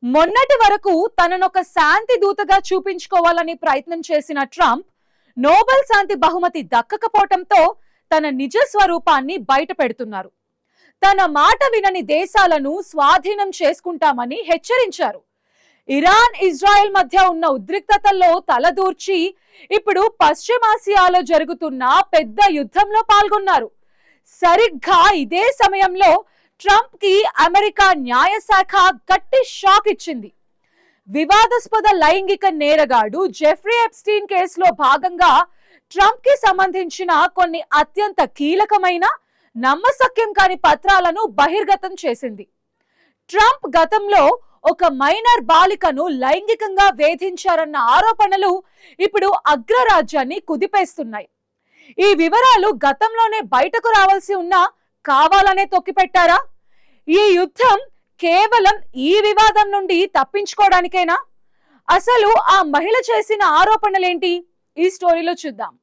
మొన్నటి వరకు తననొక శాంతి దూతగా చూపించుకోవాలని ప్రయత్నం చేసిన ట్రంప్ నోబెల్ శాంతి బహుమతి దక్కకపోవటంతో తన నిజ స్వరూపాన్ని బయట పెడుతున్నారు. తన మాట వినని దేశాలను స్వాధీనం చేసుకుంటామని హెచ్చరించారు. ఇరాన్ ఇజ్రాయెల్ మధ్య ఉన్న ఉద్రిక్తతల్లో తలదూర్చి ఇప్పుడు పశ్చిమాసియాలో జరుగుతున్న పెద్ద యుద్ధంలో పాల్గొన్నారు. సరిగ్గా ఇదే సమయంలో ట్రంప్ కి అమెరికా న్యాయశాఖ గట్టి షాక్ ఇచ్చింది. వివాదాస్పద లైంగిక నేరగాడు జెఫ్రీ ఎప్స్టీన్ కేసులో భాగంగా ట్రంప్ కి సంబంధించిన కొన్ని అత్యంత కీలకమైన నమ్మశక్యం కాని పత్రాలను బహిర్గతం చేసింది. ట్రంప్ గతంలో ఒక మైనర్ బాలికను లైంగికంగా వేధించారన్న ఆరోపణలు ఇప్పుడు అగ్రరాజ్యాన్ని కుదిపేస్తున్నాయి. ఈ వివరాలు గతంలోనే బయటకు రావాల్సి ఉన్నా కావాలనే తొక్కిపెట్టారా? ఈ యుద్ధం కేవలం ఈ వివాదం నుండి తప్పించుకోవడానికేనా? అసలు ఆ మహిళ చేసిన ఆరోపణలేంటి? ఈ స్టోరీలో చూద్దాం.